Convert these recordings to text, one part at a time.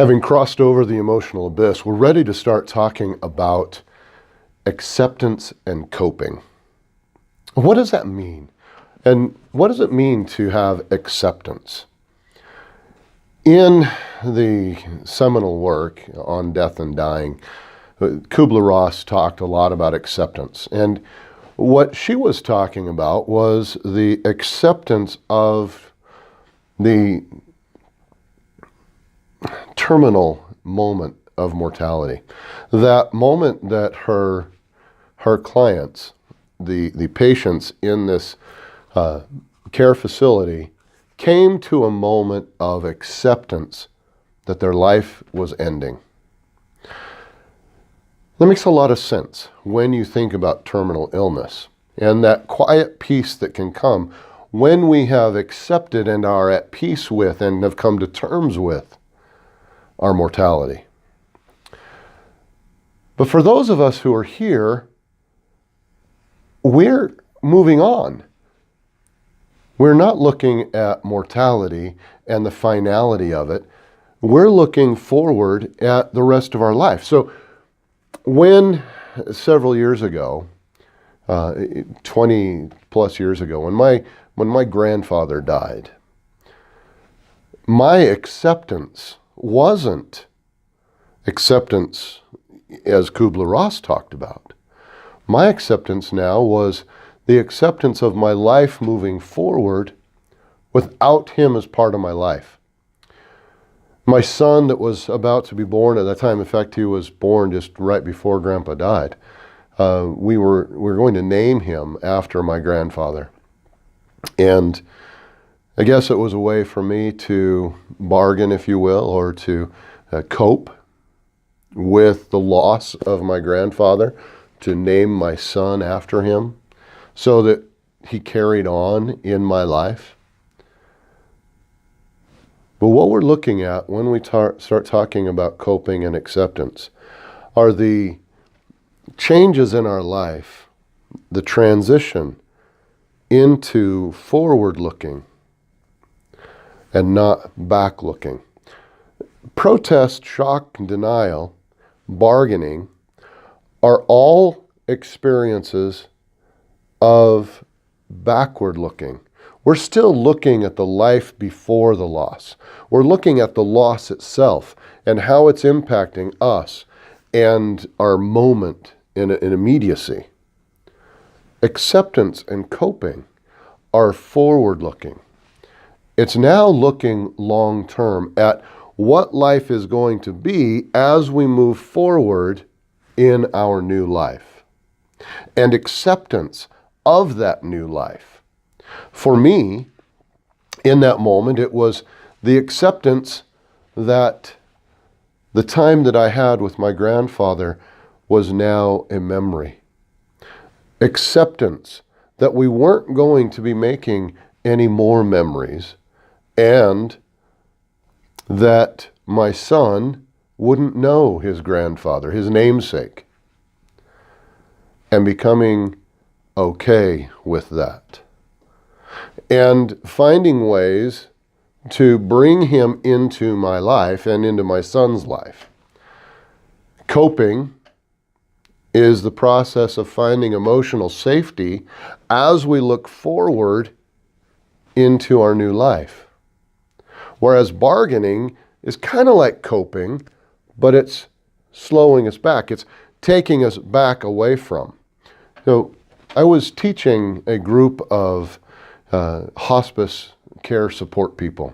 Having crossed over the emotional abyss, we're ready to start talking about acceptance and coping. What does that mean? And what does it mean to have acceptance? In the seminal work on death and dying, Kubler-Ross talked a lot about acceptance. And what she was talking about was the acceptance of the terminal moment of mortality. That moment that her clients, the patients in this care facility, came to a moment of acceptance that their life was ending. That makes a lot of sense when you think about terminal illness and that quiet peace that can come when we have accepted and are at peace with and have come to terms with our mortality. But for those of us who are here, we're moving on. We're not looking at mortality and the finality of it. We're looking forward at the rest of our life. So when several years ago, 20 plus years ago, when my grandfather died, my acceptance wasn't acceptance as Kubler-Ross talked about. My acceptance now was the acceptance of my life moving forward without him as part of my life. My son that was about to be born at that time, in fact, he was born just right before Grandpa died. We were going to name him after my grandfather. And I guess it was a way for me to bargain, if you will, or to cope with the loss of my grandfather, to name my son after him so that he carried on in my life. But what we're looking at when we start talking about coping and acceptance are the changes in our life, the transition into forward-looking and not back-looking. Protest, shock, denial, bargaining are all experiences of backward-looking. We're still looking at the life before the loss. We're looking at the loss itself and how it's impacting us and our moment in immediacy. Acceptance and coping are forward-looking. It's now looking long-term at what life is going to be as we move forward in our new life, and acceptance of that new life. For me, in that moment, it was the acceptance that the time that I had with my grandfather was now a memory. Acceptance that we weren't going to be making any more memories, and that my son wouldn't know his grandfather, his namesake, and becoming okay with that. And finding ways to bring him into my life and into my son's life. Coping is the process of finding emotional safety as we look forward into our new life. Whereas bargaining is kind of like coping, but it's slowing us back. It's taking us back away from. So I was teaching a group of hospice care support people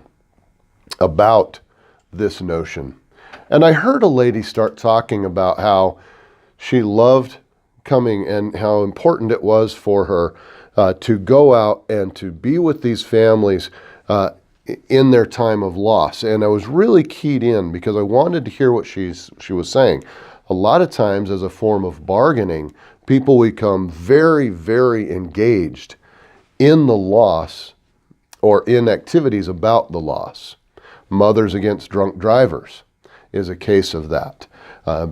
about this notion. And I heard a lady start talking about how she loved coming and how important it was for her to go out and to be with these families in their time of loss. And I was really keyed in because I wanted to hear what she was saying. A lot of times as a form of bargaining, people become very, very engaged in the loss or in activities about the loss. Mothers Against Drunk Drivers is a case of that.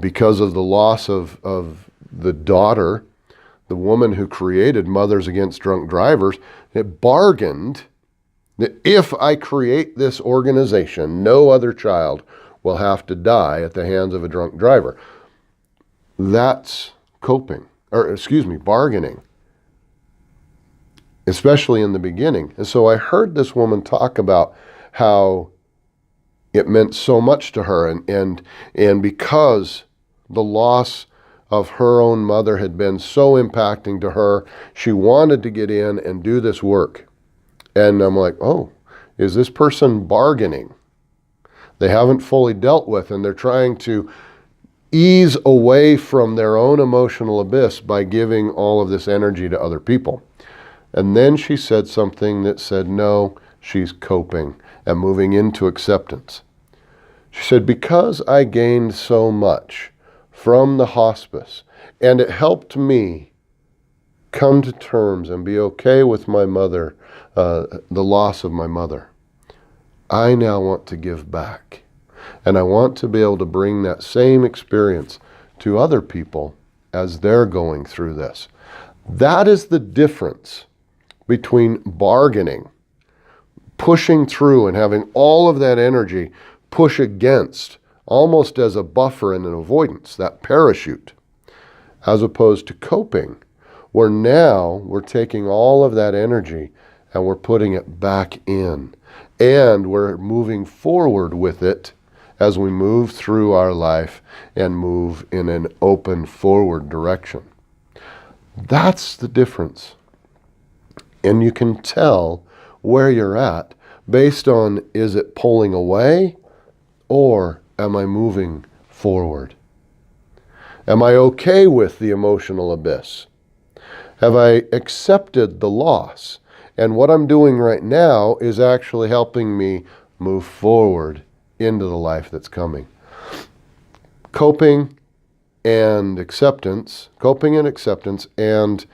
Because of the loss of the daughter, the woman who created Mothers Against Drunk Drivers, it bargained that if I create this organization, no other child will have to die at the hands of a drunk driver. That's coping, or excuse me, bargaining, especially in the beginning. And so I heard this woman talk about how it meant so much to her, and because the loss of her own mother had been so impacting to her, she wanted to get in and do this work. And I'm like, oh, is this person bargaining? They haven't fully dealt with, and they're trying to ease away from their own emotional abyss by giving all of this energy to other people. And then she said something that said, no, she's coping and moving into acceptance. She said, because I gained so much from the hospice, and it helped me come to terms and be okay with my mother, the loss of my mother, I now want to give back. And I want to be able to bring that same experience to other people as they're going through this. That is the difference between bargaining, pushing through and having all of that energy push against, almost as a buffer and an avoidance, that parachute, as opposed to coping, where now we're taking all of that energy and we're putting it back in. And we're moving forward with it as we move through our life and move in an open forward direction. That's the difference. And you can tell where you're at based on, is it pulling away or am I moving forward? Am I okay with the emotional abyss? Have I accepted the loss? And what I'm doing right now is actually helping me move forward into the life that's coming. Coping and acceptance and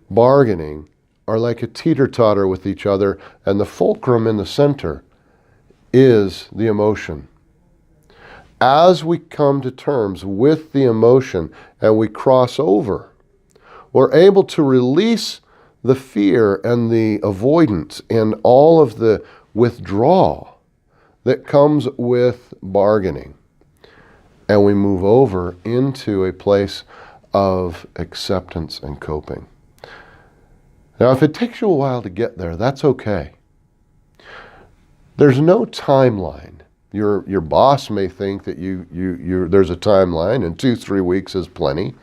bargaining are like a teeter-totter with each other, and the fulcrum in the center is the emotion. As we come to terms with the emotion and we cross over, we're able to release the fear and the avoidance and all of the withdrawal that comes with bargaining. And we move over into a place of acceptance and coping. Now, if it takes you a while to get there, that's okay. There's no timeline. Your boss may think that there's a timeline and 2-3 weeks is plenty.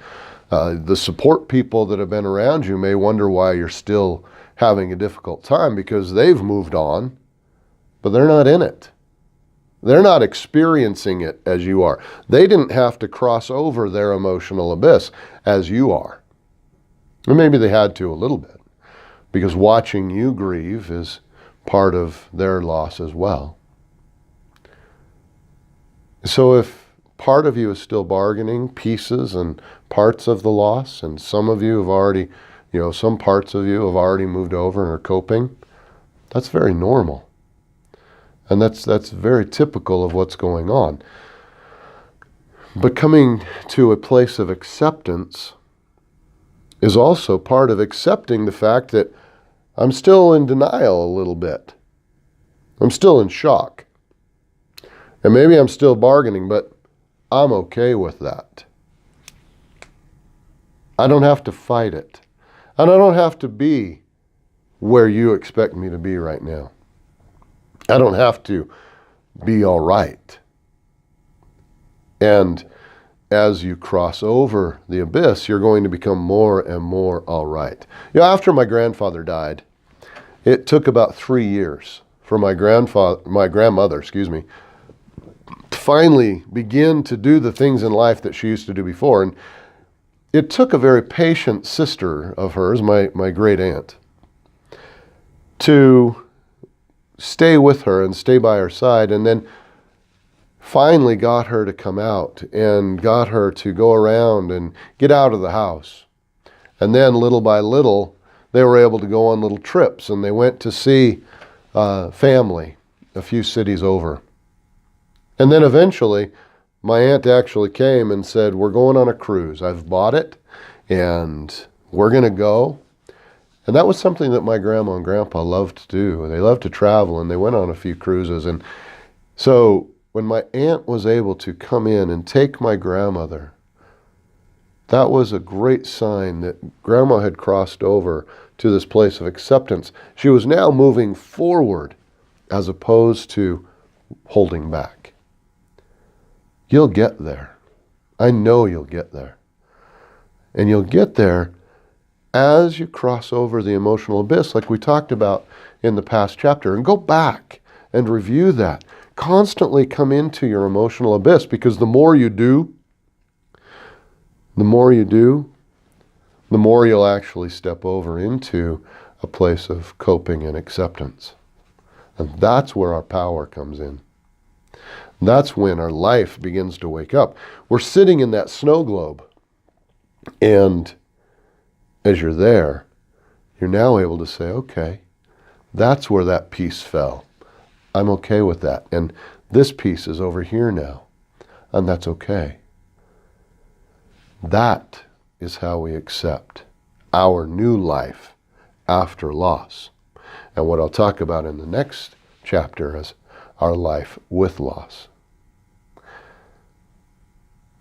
The support people that have been around you may wonder why you're still having a difficult time, because they've moved on, but they're not in it. They're not experiencing it as you are. They didn't have to cross over their emotional abyss as you are. Or maybe they had to a little bit, because watching you grieve is part of their loss as well. So if part of you is still bargaining pieces and parts of the loss, and some of you have already, some parts of you have already moved over and are coping, that's very normal. And that's very typical of what's going on. But coming to a place of acceptance is also part of accepting the fact that I'm still in denial a little bit. I'm still in shock. And maybe I'm still bargaining, but I'm okay with that. I don't have to fight it. And I don't have to be where you expect me to be right now. I don't have to be all right. And as you cross over the abyss, you're going to become more and more all right. After my grandfather died, it took about 3 years for my grandmother, to finally begin to do the things in life that she used to do before. And it took a very patient sister of hers, my great aunt, to stay with her and stay by her side, and then finally got her to come out and got her to go around and get out of the house. And then little by little, they were able to go on little trips, and they went to see family a few cities over. And then eventually, my aunt actually came and said, we're going on a cruise. I've bought it, and we're going to go. And that was something that my grandma and grandpa loved to do. They loved to travel, and they went on a few cruises. And so when my aunt was able to come in and take my grandmother, that was a great sign that Grandma had crossed over to this place of acceptance. She was now moving forward as opposed to holding back. You'll get there. I know you'll get there. And you'll get there as you cross over the emotional abyss, like we talked about in the past chapter. And go back and review that. Constantly come into your emotional abyss, because the more you do, the more you'll actually step over into a place of coping and acceptance. And that's where our power comes in. That's when our life begins to wake up. We're sitting in that snow globe, and as you're there, you're now able to say, okay, that's where that piece fell. I'm okay with that. And this piece is over here now, and that's okay. That is how we accept our new life after loss. And what I'll talk about in the next chapter is our life with loss.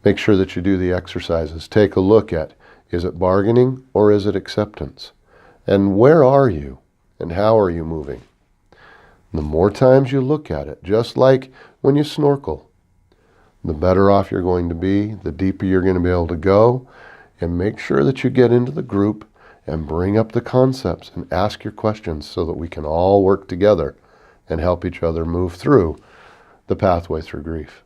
Make sure that you do the exercises. Take a look at, is it bargaining or is it acceptance? And where are you? And how are you moving? The more times you look at it, just like when you snorkel, the better off you're going to be, the deeper you're going to be able to go. And make sure that you get into the group and bring up the concepts and ask your questions so that we can all work together and help each other move through the pathway through grief.